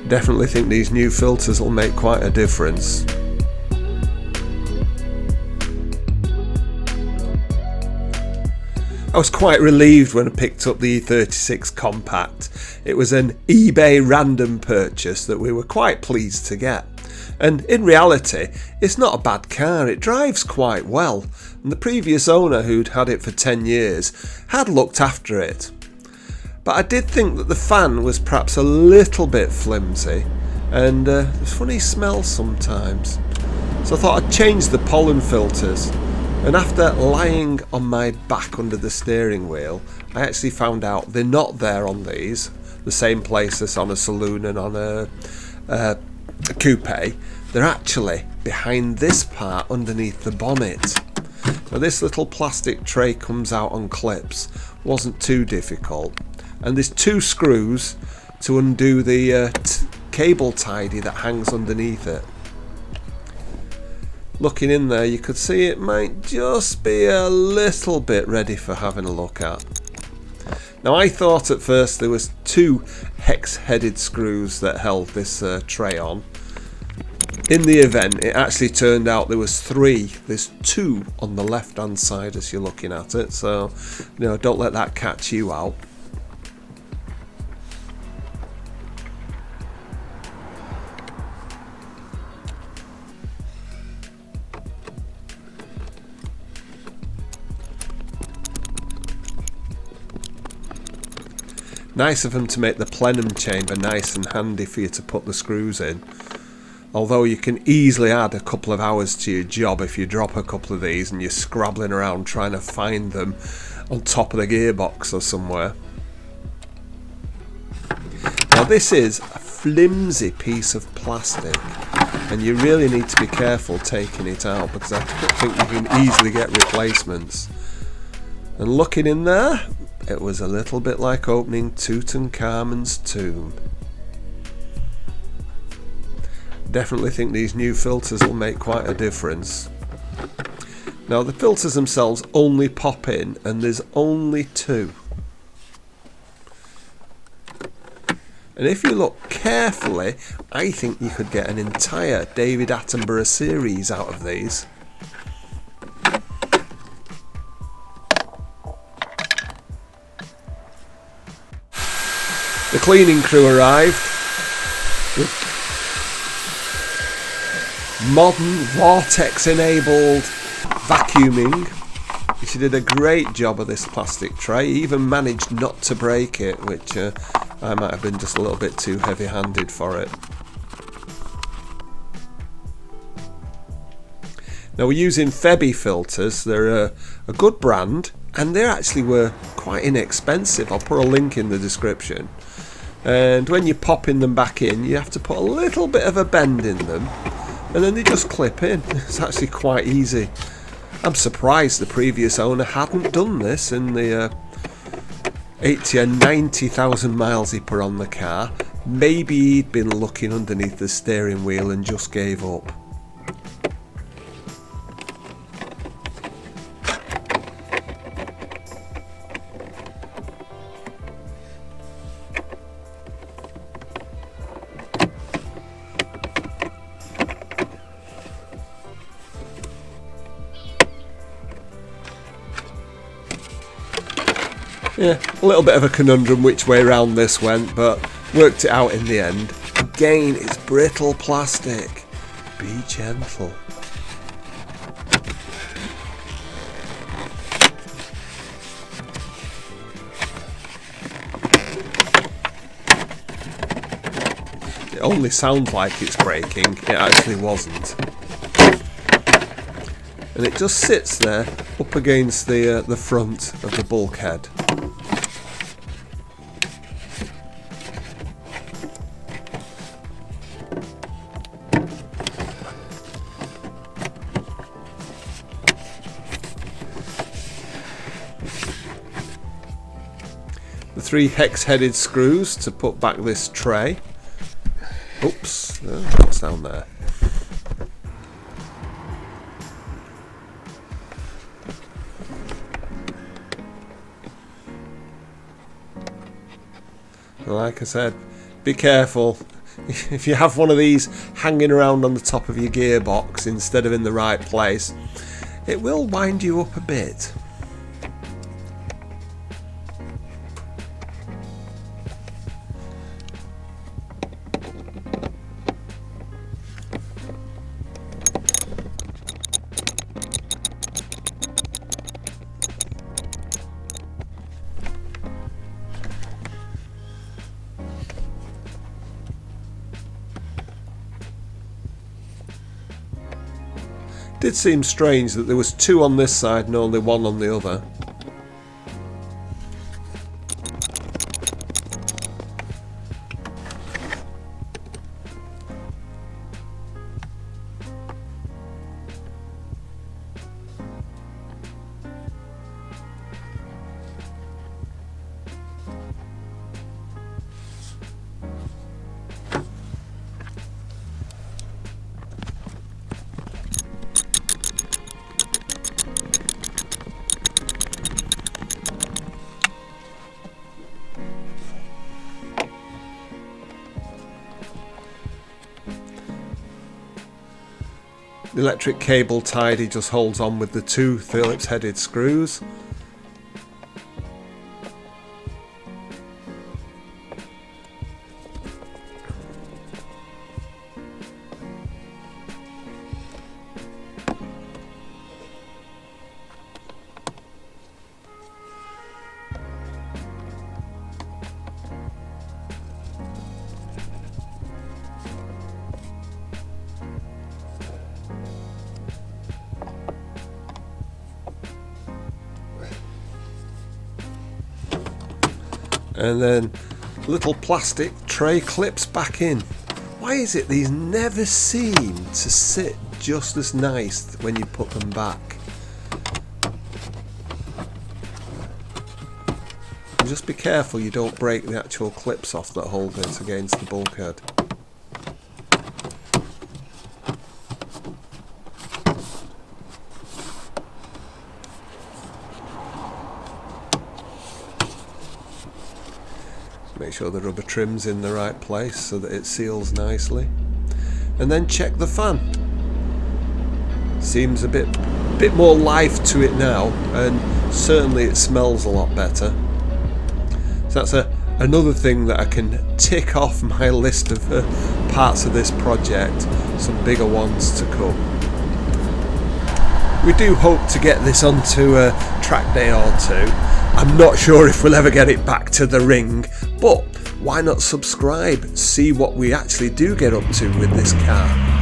Definitely think these new filters will make quite a difference. I was quite relieved when I picked up the E36 Compact. It was an eBay random purchase that we were quite pleased to get. And in reality, it's not a bad car, it drives quite well. And the previous owner, who'd had it for 10 years, had looked after it. But I did think that the fan was perhaps a little bit flimsy, and there's funny smells sometimes. So I thought I'd change the pollen filters. And after lying on my back under the steering wheel, I actually found out they're not there on these, the same place as on a saloon and on a coupe. They're actually behind this part underneath the bonnet. Now this little plastic tray comes out on clips, wasn't too difficult. And there's 2 screws to undo the cable tidy that hangs underneath it. Looking in there, you could see it might just be a little bit ready for having a look at. Now I thought at first there was 2 hex-headed screws that held this tray on. In the event, it actually turned out there was 3. There's 2 on the left hand side as you're looking at it, so don't let that catch you out. Nice of them to make the plenum chamber nice and handy for you to put the screws in. Although you can easily add a couple of hours to your job if you drop a couple of these and you're scrabbling around trying to find them on top of the gearbox or somewhere. Now this is a flimsy piece of plastic, and you really need to be careful taking it out because I think you can easily get replacements. And looking in there, it was a little bit like opening Tutankhamun's tomb. Definitely think these new filters will make quite a difference. Now the filters themselves only pop in, and there's only 2. And if you look carefully, I think you could get an entire David Attenborough series out of these. The cleaning crew arrived with modern vortex-enabled vacuuming. She did a great job of this plastic tray, even managed not to break it, which I might have been just a little bit too heavy-handed for it. Now we're using Febby filters. They're a good brand, and they actually were quite inexpensive. I'll put a link in the description. And when you're popping them back in, you have to put a little bit of a bend in them, and then they just clip in. It's actually quite easy. I'm surprised the previous owner hadn't done this in the 80 and 90,000 miles he put on the car. Maybe he'd been looking underneath the steering wheel and just gave up. Yeah, a little bit of a conundrum which way round this went, but worked it out in the end. Again, it's brittle plastic. Be gentle. It only sounds like it's breaking, it actually wasn't. And it just sits there up against the front of the bulkhead. The 3 hex-headed screws to put back this tray. Oops, what's down there? Like I said, be careful. if you have one of these hanging around on the top of your gearbox instead of in the right place, it will wind you up a bit. Did seem strange that there was two on this side and only one on the other. The electric cable tidy just holds on with the two Phillips headed screws. And then little plastic tray clips back in. Why is it these never seem to sit just as nice when you put them back? And just be careful you don't break the actual clips off that hold it against the bulkhead. Make sure the rubber trim's in the right place so that it seals nicely. And then check the fan. Seems a bit more life to it now, and certainly it smells a lot better. So that's another thing that I can tick off my list of parts of this project. Some bigger ones to come. We do hope to get this onto a track day or two. I'm not sure if we'll ever get it back to the ring, but why not subscribe, see what we actually do get up to with this car.